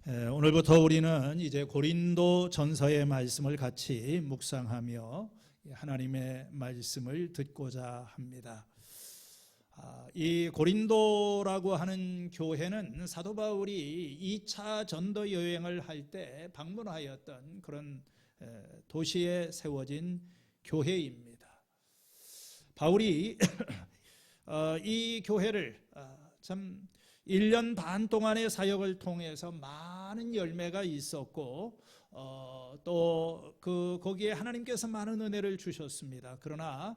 오늘부터 우리는 이제 고린도 전서의 말씀을 같이 묵상하며 하나님의 말씀을 듣고자 합니다. 이 고린도라고 하는 교회는 사도 바울이 2차 전도 여행을 할 때 방문하였던 그런 도시에 세워진 교회입니다. 바울이 이 교회를 참 1년 반 동안의 사역을 통해서 많은 열매가 있었고 또 거기에 하나님께서 많은 은혜를 주셨습니다. 그러나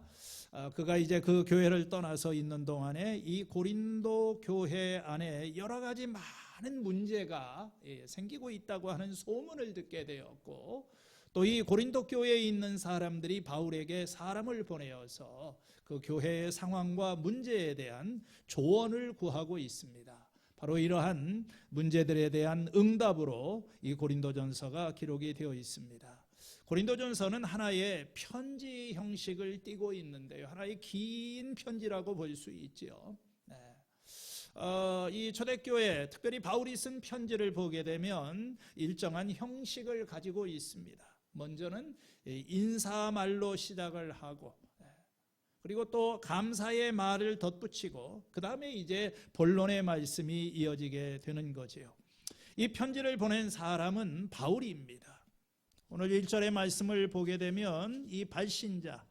그가 이제 그 교회를 떠나서 있는 동안에 이 고린도 교회 안에 여러 가지 많은 문제가 생기고 있다고 하는 소문을 듣게 되었고, 또 이 고린도 교회에 있는 사람들이 바울에게 사람을 보내어서 그 교회의 상황과 문제에 대한 조언을 구하고 있습니다. 바로 이러한 문제들에 대한 응답으로 이 고린도전서가 기록이 되어 있습니다. 고린도전서는 하나의 편지 형식을 띠고 있는데요, 하나의 긴 편지라고 볼 수 있지요. 이 초대교회, 특별히 바울이 쓴 편지를 보게 되면 일정한 형식을 가지고 있습니다. 먼저는 인사말로 시작을 하고, 그리고 또 감사의 말을 덧붙이고, 그 다음에 이제 본론의 말씀이 이어지게 되는 거지요. 이 편지를 보낸 사람은 바울입니다. 오늘 1절의 말씀을 보게 되면 이 발신자,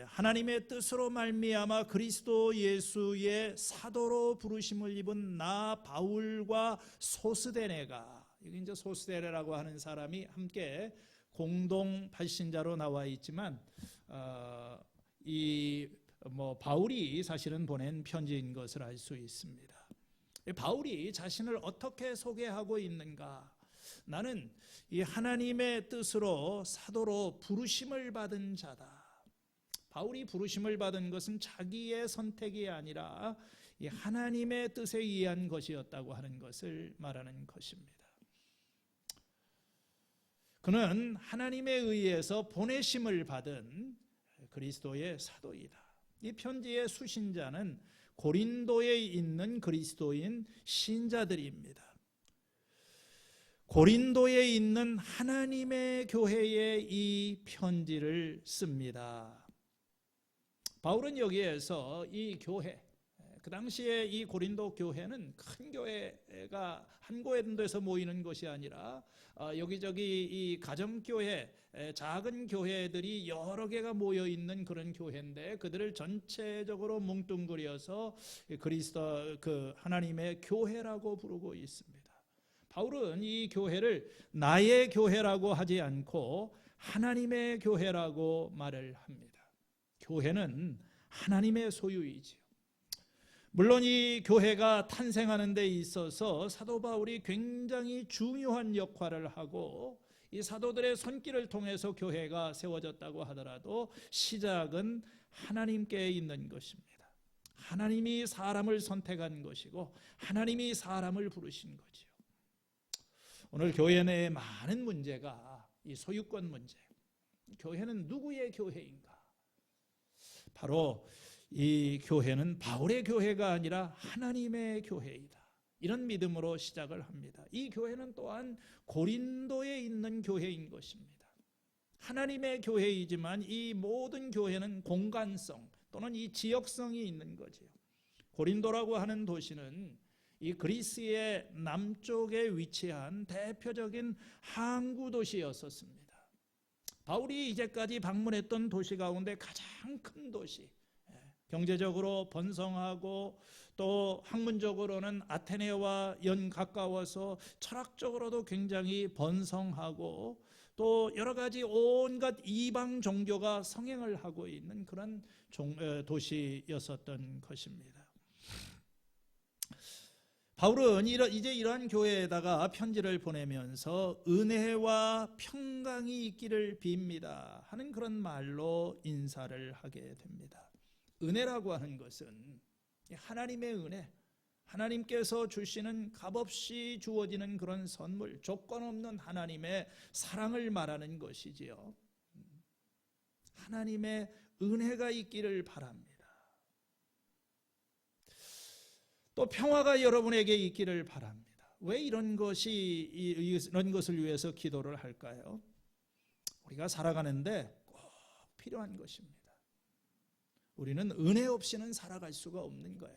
하나님의 뜻으로 말미암아 그리스도 예수의 사도로 부르심을 입은 나 바울과 소스데네가, 이게 이제 소스데네라고 하는 사람이 함께 공동 발신자로 나와 있지만 바울이 사실은 보낸 편지인 것을 알 수 있습니다. 바울이 자신을 어떻게 소개하고 있는가? 나는 이 하나님의 뜻으로 사도로 부르심을 받은 자다. 바울이 부르심을 받은 것은 자기의 선택이 아니라 이 하나님의 뜻에 의한 것이었다고 하는 것을 말하는 것입니다. 그는 하나님에 의해서 보내심을 받은 그리스도의 사도이다. 이 편지의 수신자는 고린도에 있는 그리스도인 신자들입니다. 고린도에 있는 하나님의 교회에 이 편지를 씁니다. 바울은 여기에서 이 교회, 그 당시에 이 고린도 교회는 큰 교회가 한 군데서 모이는 것이 아니라 여기저기 이 가정교회, 작은 교회들이 여러 개가 모여 있는 그런 교회인데, 그들을 전체적으로 뭉뚱그려서 그리스도 하나님의 교회라고 부르고 있습니다. 바울은 이 교회를 나의 교회라고 하지 않고 하나님의 교회라고 말을 합니다. 교회는 하나님의 소유이지요. 물론 이 교회가 탄생하는 데 있어서 사도 바울이 굉장히 중요한 역할을 하고, 이 사도들의 손길을 통해서 교회가 세워졌다고 하더라도 시작은 하나님께 있는 것입니다. 하나님이 사람을 선택한 것이고 하나님이 사람을 부르신 거지요. 오늘 교회 내에 많은 문제가 이 소유권 문제, 교회는 누구의 교회인가? 바로 이 교회는 바울의 교회가 아니라 하나님의 교회이다, 이런 믿음으로 시작을 합니다. 이 교회는 또한 고린도에 있는 교회인 것입니다. 하나님의 교회이지만 이 모든 교회는 공간성 또는 이 지역성이 있는 거지요. 고린도라고 하는 도시는 이 그리스의 남쪽에 위치한 대표적인 항구 도시였었습니다. 바울이 이제까지 방문했던 도시 가운데 가장 큰 도시, 경제적으로 번성하고 또 학문적으로는 아테네와 연 가까워서 철학적으로도 굉장히 번성하고 또 여러 가지 온갖 이방 종교가 성행을 하고 있는 그런 도시였었던 것입니다. 바울은 이제 이러한 교회에다가 편지를 보내면서 은혜와 평강이 있기를 빕니다 하는 그런 말로 인사를 하게 됩니다. 은혜라고 하는 것은 하나님의 은혜, 하나님께서 주시는 값없이 주어지는 그런 선물, 조건 없는 하나님의 사랑을 말하는 것이지요. 하나님의 은혜가 있기를 바랍니다. 또 평화가 여러분에게 있기를 바랍니다. 왜 이런 것을 위해서 기도를 할까요? 우리가 살아가는데 꼭 필요한 것입니다. 우리는 은혜 없이는 살아갈 수가 없는 거예요.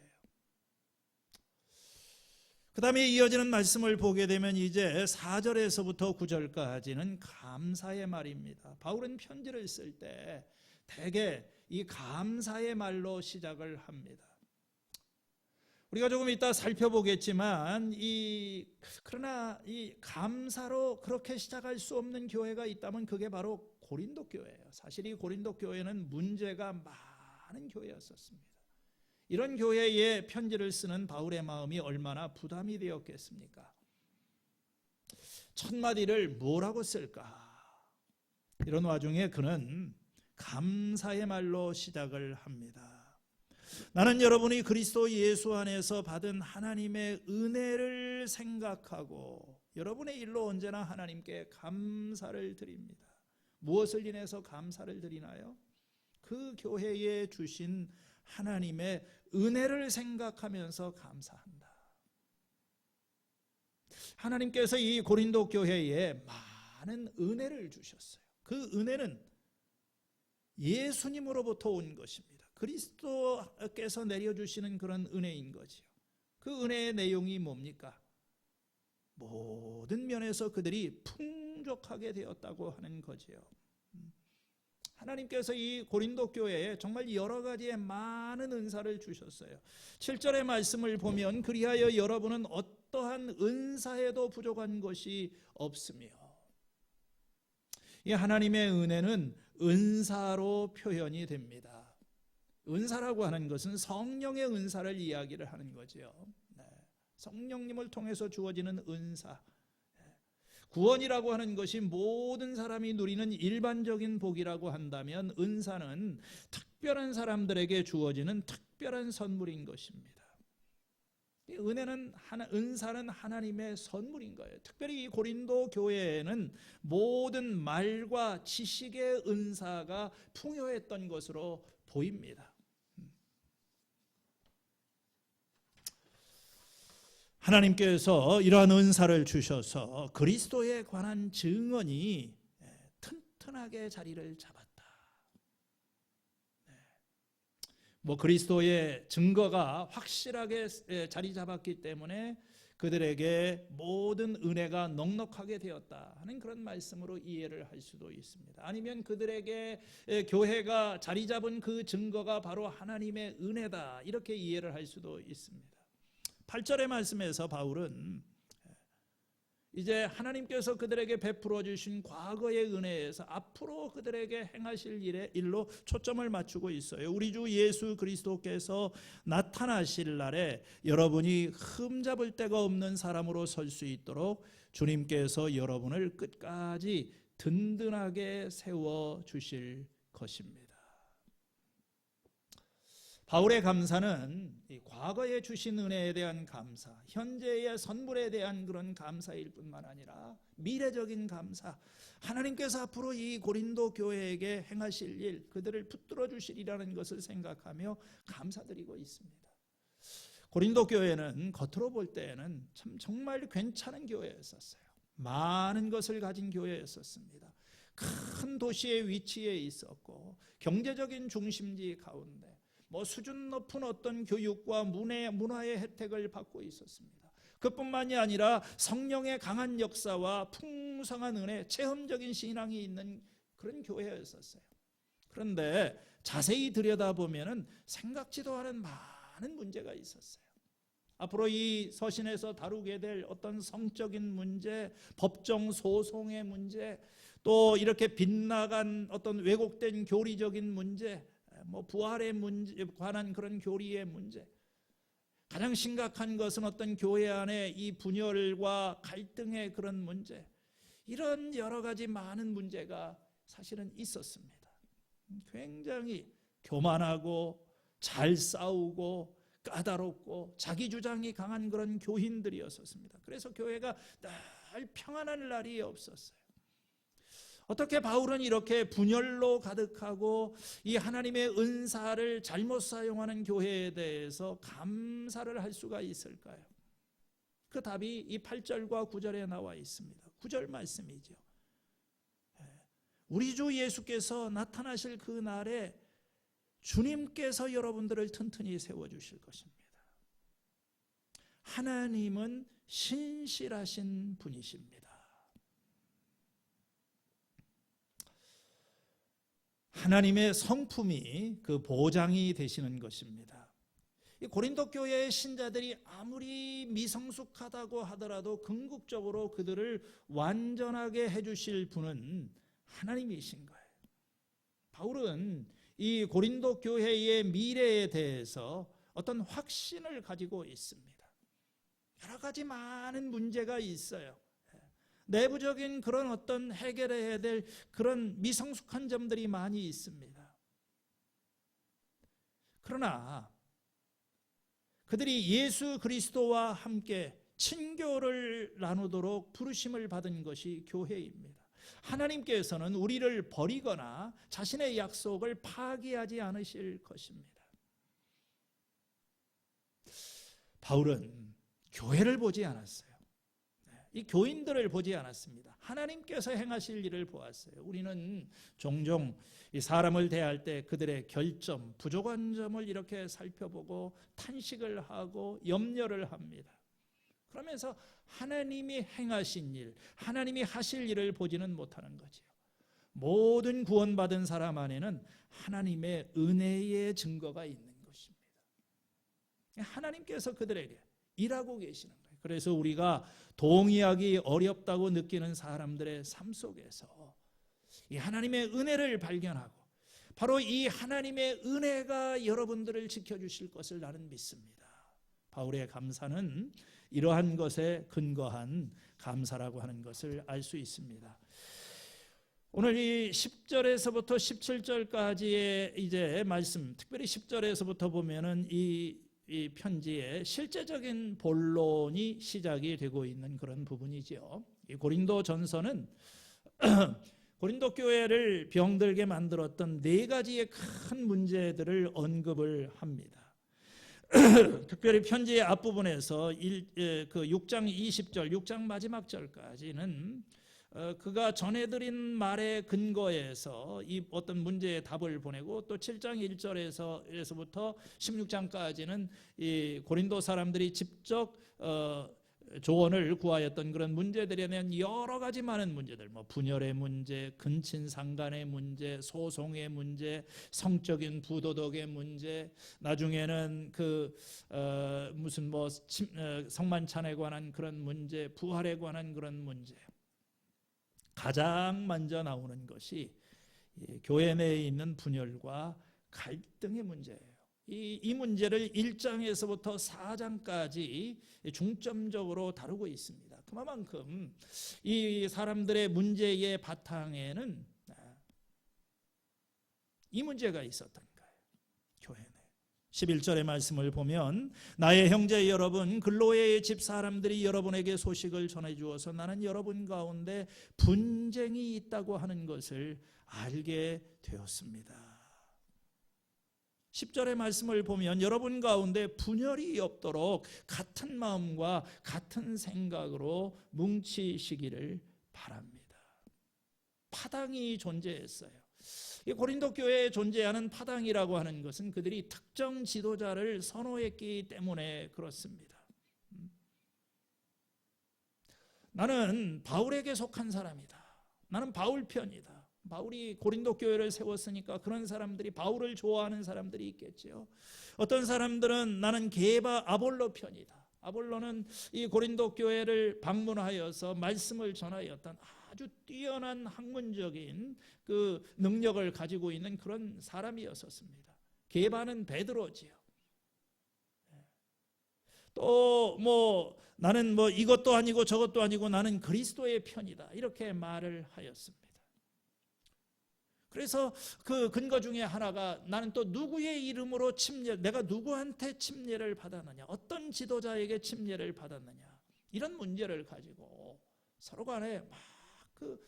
그 다음에 이어지는 말씀을 보게 되면 이제 4절에서부터 9절까지는 감사의 말입니다. 바울은 편지를 쓸 때 대개 이 감사의 말로 시작을 합니다. 우리가 조금 이따 살펴보겠지만 그러나 이 감사로 그렇게 시작할 수 없는 교회가 있다면 그게 바로 고린도 교회예요. 사실 이 고린도 교회는 문제가 많은 교회였었습니다. 이런 교회에 편지를 쓰는 바울의 마음이 얼마나 부담이 되었겠습니까? 첫 마디를 뭐라고 쓸까? 이런 와중에 그는 감사의 말로 시작을 합니다. 나는 여러분이 그리스도 예수 안에서 받은 하나님의 은혜를 생각하고 여러분의 일로 언제나 하나님께 감사를 드립니다. 무엇을 인해서 감사를 드리나요? 그 교회에 주신 하나님의 은혜를 생각하면서 감사한다. 하나님께서 이 고린도 교회에 많은 은혜를 주셨어요. 그 은혜는 예수님으로부터 온 것입니다. 그리스도께서 내려주시는 그런 은혜인 거지요. 그 은혜의 내용이 뭡니까? 모든 면에서 그들이 풍족하게 되었다고 하는 거지요. 하나님께서 이 고린도 교회에 정말 여러 가지의 많은 은사를 주셨어요. 7절의 말씀을 보면 그리하여 여러분은 어떠한 은사에도 부족한 것이 없으며, 이 하나님의 은혜는 은사로 표현이 됩니다. 은사라고 하는 것은 성령의 은사를 이야기를 하는 거죠. 성령님을 통해서 주어지는 은사. 구원이라고 하는 것이 모든 사람이 누리는 일반적인 복이라고 한다면 은사는 특별한 사람들에게 주어지는 특별한 선물인 것입니다. 은사는 하나님의 선물인 거예요. 특별히 이 고린도 교회에는 모든 말과 지식의 은사가 풍요했던 것으로 보입니다. 하나님께서 이러한 은사를 주셔서 그리스도에 관한 증언이 튼튼하게 자리를 잡았다. 그리스도의 증거가 확실하게 자리 잡았기 때문에 그들에게 모든 은혜가 넉넉하게 되었다 하는 그런 말씀으로 이해를 할 수도 있습니다. 아니면 그들에게 교회가 자리 잡은 그 증거가 바로 하나님의 은혜다, 이렇게 이해를 할 수도 있습니다. 8절의 말씀에서 바울은 이제 하나님께서 그들에게 베풀어 주신 과거의 은혜에서 앞으로 그들에게 행하실 일로 초점을 맞추고 있어요. 우리 주 예수 그리스도께서 나타나실 날에 여러분이 흠잡을 데가 없는 사람으로 설 수 있도록 주님께서 여러분을 끝까지 든든하게 세워 주실 것입니다. 바울의 감사는 과거에 주신 은혜에 대한 감사, 현재의 선물에 대한 그런 감사일 뿐만 아니라 미래적인 감사, 하나님께서 앞으로 이 고린도 교회에게 행하실 일, 그들을 붙들어 주시리라는 것을 생각하며 감사드리고 있습니다. 고린도 교회는 겉으로 볼 때에는 정말 괜찮은 교회였었어요. 많은 것을 가진 교회였었습니다. 큰 도시의 위치에 있었고 경제적인 중심지 가운데 수준 높은 어떤 교육과 문화의 혜택을 받고 있었습니다. 그뿐만이 아니라 성령의 강한 역사와 풍성한 은혜, 체험적인 신앙이 있는 그런 교회였었어요. 그런데 자세히 들여다보면 생각지도 않은 많은 문제가 있었어요. 앞으로 이 서신에서 다루게 될 어떤 성적인 문제, 법정 소송의 문제, 또 이렇게 빗나간 어떤 왜곡된 교리적인 문제, 부활의 문제에 관한 그런 교리의 문제, 가장 심각한 것은 어떤 교회 안에 이 분열과 갈등의 그런 문제, 이런 여러 가지 많은 문제가 사실은 있었습니다. 굉장히 교만하고 잘 싸우고 까다롭고 자기 주장이 강한 그런 교인들이었습니다. 그래서 교회가 늘 평안한 날이 없었어요. 어떻게 바울은 이렇게 분열로 가득하고 이 하나님의 은사를 잘못 사용하는 교회에 대해서 감사를 할 수가 있을까요? 그 답이 이 8절과 9절에 나와 있습니다. 9절 말씀이죠. 우리 주 예수께서 나타나실 그 날에 주님께서 여러분들을 튼튼히 세워주실 것입니다. 하나님은 신실하신 분이십니다. 하나님의 성품이 그 보장이 되시는 것입니다. 이 고린도 교회의 신자들이 아무리 미성숙하다고 하더라도 궁극적으로 그들을 완전하게 해주실 분은 하나님이신 거예요. 바울은 이 고린도 교회의 미래에 대해서 어떤 확신을 가지고 있습니다. 여러 가지 많은 문제가 있어요. 내부적인 그런 어떤 해결해야 될 그런 미성숙한 점들이 많이 있습니다. 그러나 그들이 예수 그리스도와 함께 친교를 나누도록 부르심을 받은 것이 교회입니다. 하나님께서는 우리를 버리거나 자신의 약속을 파기하지 않으실 것입니다. 바울은 교회를 보지 않았어요. 이 교인들을 보지 않았습니다. 하나님께서 행하실 일을 보았어요. 우리는 종종 이 사람을 대할 때 그들의 결점, 부족한 점을 이렇게 살펴보고 탄식을 하고 염려를 합니다. 그러면서 하나님이 행하신 일, 하나님이 하실 일을 보지는 못하는 거지요. 모든 구원받은 사람 안에는 하나님의 은혜의 증거가 있는 것입니다. 하나님께서 그들에게 일하고 계시는 거예요. 그래서 우리가 동의하기 어렵다고 느끼는 사람들의 삶 속에서 이 하나님의 은혜를 발견하고 바로 이 하나님의 은혜가 여러분들을 지켜주실 것을 나는 믿습니다. 바울의 감사는 이러한 것에 근거한 감사라고 하는 것을 알 수 있습니다. 오늘 이 10절에서부터 17절까지의 이제 말씀, 특별히 10절에서부터 보면은 이 편지의 실제적인 본론이 시작이 되고 있는 그런 부분이죠. 이 고린도 전서는 고린도 교회를 병들게 만들었던 네 가지의 큰 문제들을 언급을 합니다. 특별히 편지의 앞부분에서 6장 20절, 6장 마지막 절까지는 그가 전해드린 말에 근거해서 이 어떤 문제의 답을 보내고 또 7장 1절에서부터 16장까지는 이 고린도 사람들이 직접 조언을 구하였던 그런 문제들에 대한 여러 가지 많은 문제들, 뭐 분열의 문제, 근친상간의 문제, 소송의 문제, 성적인 부도덕의 문제, 나중에는 무슨 뭐 성만찬에 관한 그런 문제, 부활에 관한 그런 문제. 가장 먼저 나오는 것이 교회 내에 있는 분열과 갈등의 문제예요. 이 문제를 1장에서부터 4장까지 중점적으로 다루고 있습니다. 그만큼 이 사람들의 문제의 바탕에는 이 문제가 있었던 거예요. 교회 내 11절의 말씀을 보면 나의 형제 여러분, 글로의 집 사람들이 여러분에게 소식을 전해주어서 나는 여러분 가운데 분쟁이 있다고 하는 것을 알게 되었습니다. 10절의 말씀을 보면 여러분 가운데 분열이 없도록 같은 마음과 같은 생각으로 뭉치시기를 바랍니다. 파당이 존재했어요. 이 고린도 교회에 존재하는 파당이라고 하는 것은 그들이 특정 지도자를 선호했기 때문에 그렇습니다. 나는 바울에게 속한 사람이다. 나는 바울 편이다. 바울이 고린도 교회를 세웠으니까 그런 사람들이, 바울을 좋아하는 사람들이 있겠죠. 어떤 사람들은 나는 게바 아볼로 편이다. 아볼로는 이 고린도 교회를 방문하여서 말씀을 전하였던 아주 뛰어난 학문적인 그 능력을 가지고 있는 그런 사람이었었습니다. 게바는 베드로지요. 또 뭐 나는 뭐 이것도 아니고 저것도 아니고 나는 그리스도의 편이다. 이렇게 말을 하였습니다. 그래서 그 근거 중에 하나가 나는 또 누구의 이름으로 내가 누구한테 침례를 받았느냐, 어떤 지도자에게 침례를 받았느냐, 이런 문제를 가지고 서로 간에 막 그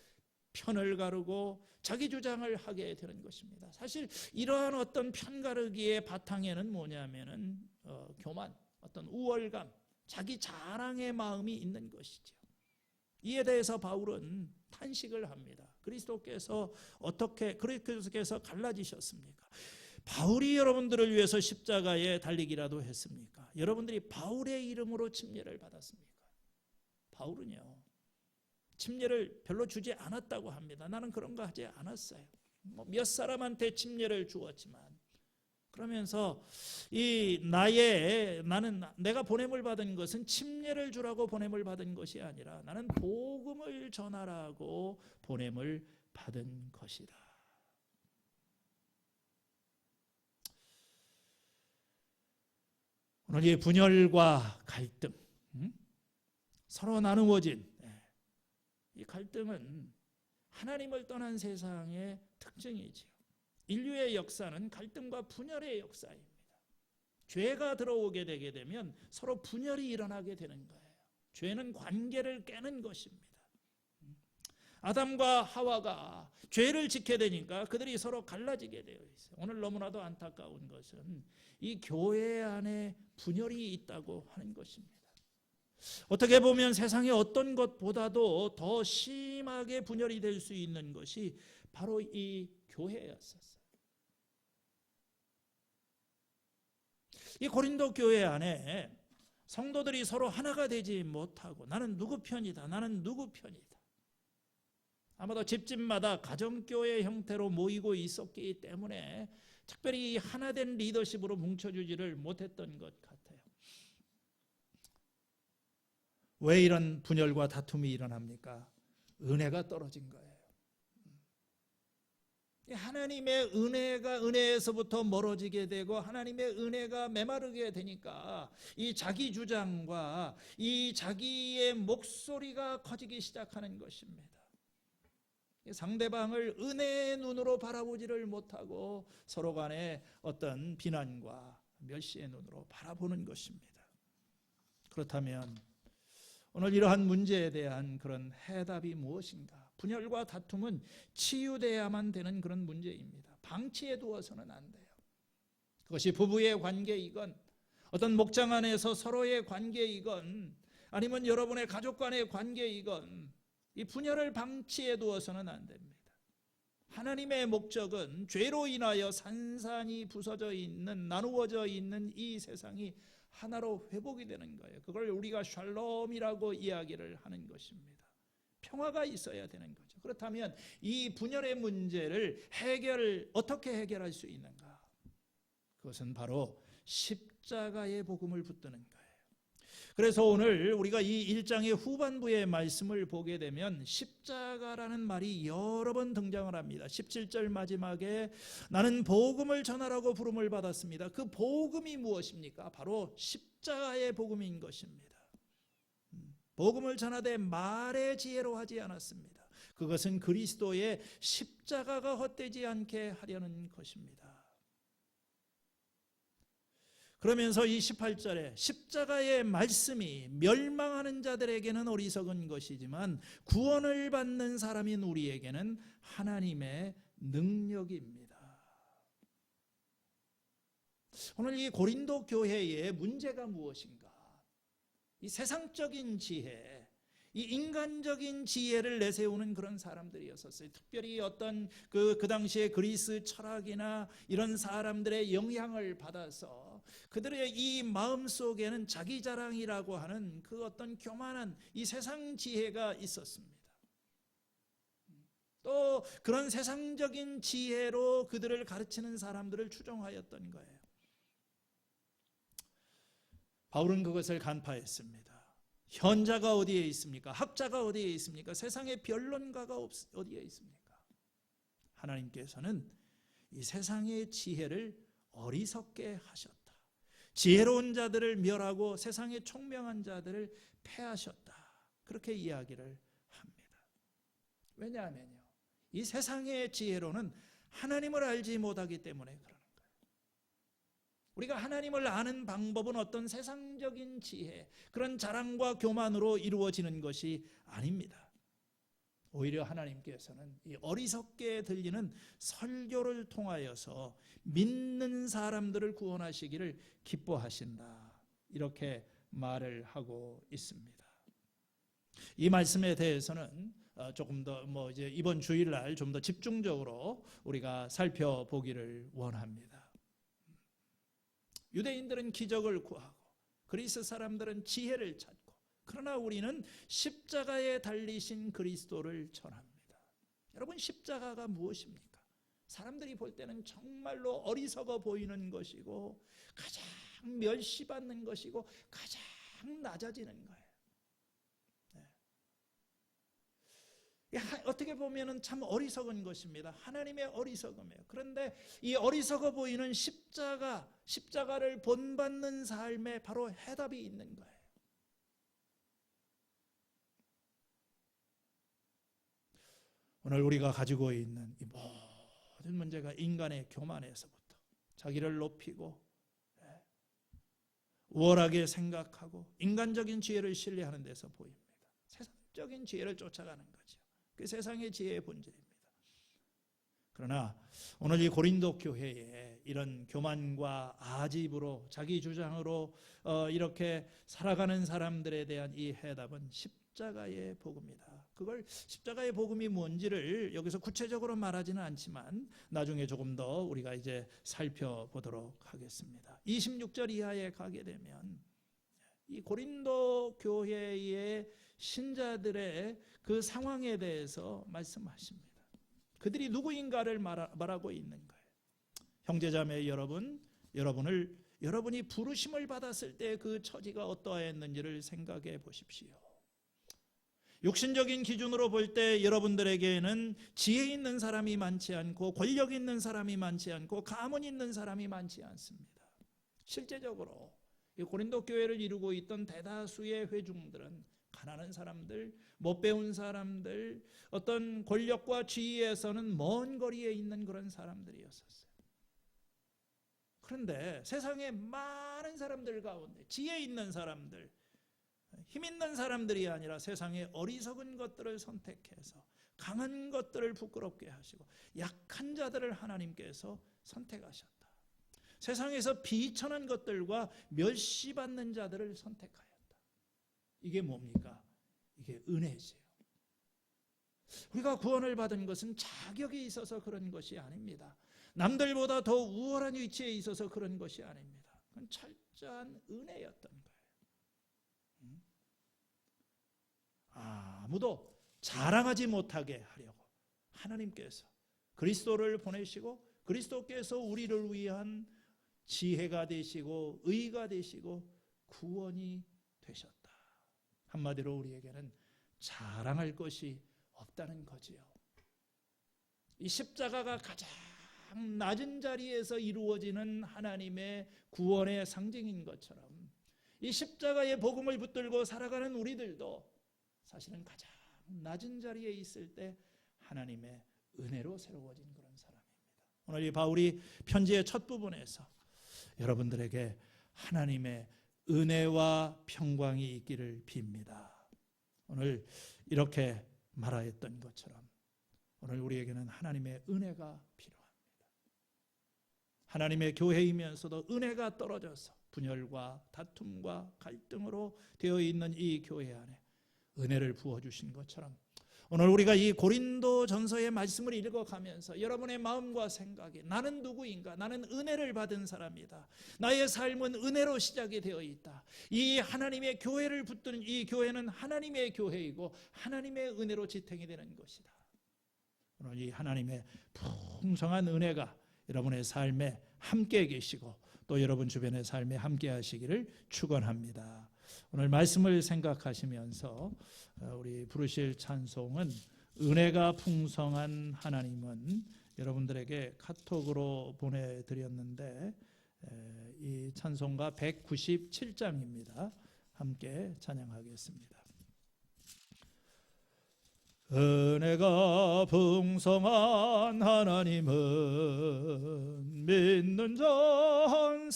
편을 가르고 자기 주장을 하게 되는 것입니다. 사실 이러한 어떤 편 가르기의 바탕에는 뭐냐면은 교만, 어떤 우월감, 자기 자랑의 마음이 있는 것이죠. 이에 대해서 바울은 탄식을 합니다. 그리스도께서 어떻게 그리스도께서 갈라지셨습니까? 바울이 여러분들을 위해서 십자가에 달리기라도 했습니까? 여러분들이 바울의 이름으로 침례를 받았습니까? 바울은요, 침례를 별로 주지 않았다고 합니다. 나는 그런 거 하지 않았어요. 몇 사람한테 침례를 주었지만, 그러면서 나는 내가 보냄을 받은 것은 침례를 주라고 보냄을 받은 것이 아니라 나는 복음을 전하라고 보냄을 받은 것이다. 오늘 이 분열과 갈등, 서로 나누어진 이 갈등은 하나님을 떠난 세상의 특징이지요. 인류의 역사는 갈등과 분열의 역사입니다. 죄가 들어오게 되게 되면 서로 분열이 일어나게 되는 거예요. 죄는 관계를 깨는 것입니다. 아담과 하와가 죄를 짓게 되니까 그들이 서로 갈라지게 되어 있어요. 오늘 너무나도 안타까운 것은 이 교회 안에 분열이 있다고 하는 것입니다. 어떻게 보면 세상의 어떤 것보다도 더 심하게 분열이 될 수 있는 것이 바로 이 교회였었어요. 이 고린도 교회 안에 성도들이 서로 하나가 되지 못하고 나는 누구 편이다, 나는 누구 편이다. 아마도 집집마다 가정교회 형태로 모이고 있었기 때문에 특별히 하나된 리더십으로 뭉쳐주지를 못했던 것 같아요. 왜 이런 분열과 다툼이 일어납니까? 은혜가 떨어진 거예요. 하나님의 은혜에서부터 멀어지게 되고 하나님의 은혜가 메마르게 되니까 이 자기 주장과 이 자기의 목소리가 커지기 시작하는 것입니다. 상대방을 은혜의 눈으로 바라보지를 못하고 서로 간에 어떤 비난과 멸시의 눈으로 바라보는 것입니다. 그렇다면 오늘 이러한 문제에 대한 그런 해답이 무엇인가? 분열과 다툼은 치유돼야만 되는 그런 문제입니다. 방치해 두어서는 안 돼요. 그것이 부부의 관계이건 어떤 목장 안에서 서로의 관계이건 아니면 여러분의 가족 간의 관계이건 이 분열을 방치해 두어서는 안 됩니다. 하나님의 목적은 죄로 인하여 산산이 부서져 있는 나누어져 있는 이 세상이 하나로 회복이 되는 거예요. 그걸 우리가 샬롬이라고 이야기를 하는 것입니다. 평화가 있어야 되는 거죠. 그렇다면 이 분열의 문제를 어떻게 해결할 수 있는가? 그것은 바로 십자가의 복음을 붙드는 거예요. 그래서 오늘 우리가 이 1장의 후반부의 말씀을 보게 되면 십자가라는 말이 여러 번 등장을 합니다. 17절 마지막에 나는 복음을 전하라고 부름을 받았습니다. 그 복음이 무엇입니까? 바로 십자가의 복음인 것입니다. 복음을 전하되 말의 지혜로 하지 않았습니다. 그것은 그리스도의 십자가가 헛되지 않게 하려는 것입니다. 그러면서 이 18절에 십자가의 말씀이 멸망하는 자들에게는 어리석은 것이지만 구원을 받는 사람인 우리에게는 하나님의 능력입니다. 오늘 이 고린도 교회의 문제가 무엇인가? 이 세상적인 지혜, 이 인간적인 지혜를 내세우는 그런 사람들이었었어요. 특별히 어떤 그 당시에 그리스 철학이나 이런 사람들의 영향을 받아서 그들의 이 마음 속에는 자기 자랑이라고 하는 그 어떤 교만한 이 세상 지혜가 있었습니다. 또 그런 세상적인 지혜로 그들을 가르치는 사람들을 추종하였던 거예요. 바울은 그것을 간파했습니다. 현자가 어디에 있습니까? 학자가 어디에 있습니까? 세상의 변론가가 어디에 있습니까? 하나님께서는 이 세상의 지혜를 어리석게 하셨다. 지혜로운 자들을 멸하고 세상의 총명한 자들을 패하셨다. 그렇게 이야기를 합니다. 왜냐하면요, 이 세상의 지혜로는 하나님을 알지 못하기 때문에 그러는 거예요. 우리가 하나님을 아는 방법은 어떤 세상적인 지혜, 그런 자랑과 교만으로 이루어지는 것이 아닙니다. 오히려 하나님께서는 이 어리석게 들리는 설교를 통하여서 믿는 사람들을 구원하시기를 기뻐하신다. 이렇게 말을 하고 있습니다. 이 말씀에 대해서는 조금 더 이제 이번 주일날 좀 더 집중적으로 우리가 살펴보기를 원합니다. 유대인들은 기적을 구하고 그리스 사람들은 지혜를 찾고, 그러나 우리는 십자가에 달리신 그리스도를 전합니다. 여러분, 십자가가 무엇입니까? 사람들이 볼 때는 정말로 어리석어 보이는 것이고 가장 멸시받는 것이고 가장 낮아지는 거예요. 어떻게 보면 참 어리석은 것입니다. 하나님의 어리석음이에요. 그런데 이 어리석어 보이는 십자가를 본받는 삶에 바로 해답이 있는 거예요. 오늘 우리가 가지고 있는 이 모든 문제가 인간의 교만에서부터 자기를 높이고 우월하게 생각하고 인간적인 지혜를 신뢰하는 데서 보입니다. 세상적인 지혜를 쫓아가는 거죠. 그 세상의 지혜의 본질입니다. 그러나 오늘 이 고린도 교회에 이런 교만과 아집으로 자기 주장으로 이렇게 살아가는 사람들에 대한 이 해답은 십자가의 복음이다. 그걸 십자가의 복음이 뭔지를 여기서 구체적으로 말하지는 않지만 나중에 조금 더 우리가 이제 살펴보도록 하겠습니다. 26절 이하에 가게 되면 이 고린도 교회의 신자들의 그 상황에 대해서 말씀하십니다. 그들이 누구인가를 말하고 있는 거예요. 형제자매 여러분, 여러분이 부르심을 받았을 때 그 처지가 어떠했는지를 생각해 보십시오. 육신적인 기준으로 볼 때 여러분들에게는 지혜 있는 사람이 많지 않고 권력 있는 사람이 많지 않고 가문 있는 사람이 많지 않습니다. 실제적으로 이 고린도 교회를 이루고 있던 대다수의 회중들은 가난한 사람들, 못 배운 사람들, 어떤 권력과 지위에서는 먼 거리에 있는 그런 사람들이었었어요. 그런데 세상에 많은 사람들 가운데 지혜 있는 사람들, 힘 있는 사람들이 아니라 세상의 어리석은 것들을 선택해서 강한 것들을 부끄럽게 하시고 약한 자들을 하나님께서 선택하셨다. 세상에서 비천한 것들과 멸시받는 자들을 선택하였다. 이게 뭡니까? 이게 은혜지요. 우리가 구원을 받은 것은 자격이 있어서 그런 것이 아닙니다. 남들보다 더 우월한 위치에 있어서 그런 것이 아닙니다. 그건 철저한 은혜였던 거예요. 아무도 자랑하지 못하게 하려고 하나님께서 그리스도를 보내시고 그리스도께서 우리를 위한 지혜가 되시고 의가 되시고 구원이 되셨다. 한마디로 우리에게는 자랑할 것이 없다는 거지요. 이 십자가가 가장 낮은 자리에서 이루어지는 하나님의 구원의 상징인 것처럼 이 십자가의 복음을 붙들고 살아가는 우리들도 사실은 가장 낮은 자리에 있을 때 하나님의 은혜로 새로워진 그런 사람입니다. 오늘 이 바울이 편지의 첫 부분에서 여러분들에게 하나님의 은혜와 평강이 있기를 빕니다. 오늘 이렇게 말하였던 것처럼 오늘 우리에게는 하나님의 은혜가 필요합니다. 하나님의 교회이면서도 은혜가 떨어져서 분열과 다툼과 갈등으로 되어 있는 이 교회 안에 은혜를 부어주신 것처럼 오늘 우리가 이 고린도 전서의 말씀을 읽어가면서 여러분의 마음과 생각이 나는 누구인가? 나는 은혜를 받은 사람이다. 나의 삶은 은혜로 시작이 되어 있다. 이 하나님의 교회를 붙드는 이 교회는 하나님의 교회이고 하나님의 은혜로 지탱이 되는 것이다. 오늘 이 하나님의 풍성한 은혜가 여러분의 삶에 함께 계시고 또 여러분 주변의 삶에 함께 하시기를 축원합니다. 오늘 말씀을 생각하시면서 우리 부르실 찬송은 은혜가 풍성한 하나님은 여러분들에게 카톡으로 보내드렸는데 이 찬송가 197장입니다. 함께 찬양하겠습니다. 은혜가 풍성한 하나님은 믿는 자 한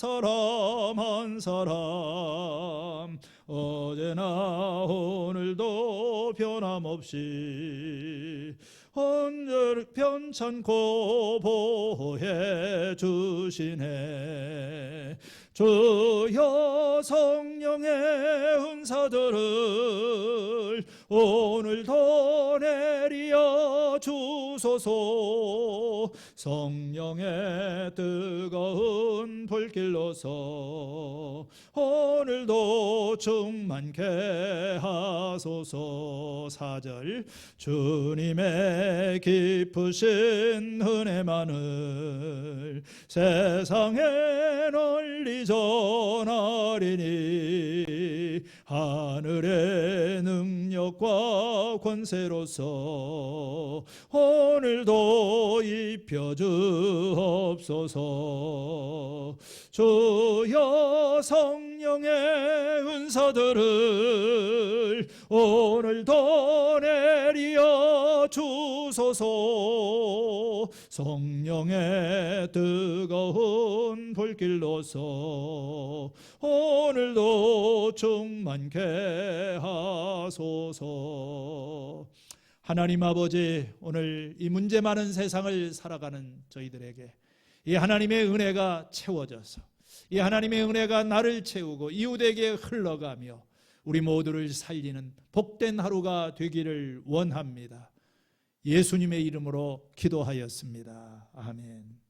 사람 어제나 오늘도 오늘도 변함없이 언제나 편찮고 보호해 주시네. 주여 성령의 은사들을 오늘도 내리어 주소서. 성령의 뜨거운 불길로서 오늘도 충만케 하소서. 4절 주님의 깊으신 은혜만을 세상에 널리 전하리니 하늘의 능력과 권세로서 오늘도 입혀 주옵소서. 주여 성령의 은사들을 오늘도 내리어 주소서. 성령의 뜨거운 불길로서 오늘도 충만케 하소서. 하나님 아버지, 오늘 이 문제 많은 세상을 살아가는 저희들에게 이 하나님의 은혜가 채워져서 이 하나님의 은혜가 나를 채우고 이웃에게 흘러가며 우리 모두를 살리는 복된 하루가 되기를 원합니다. 예수님의 이름으로 기도하였습니다. 아멘.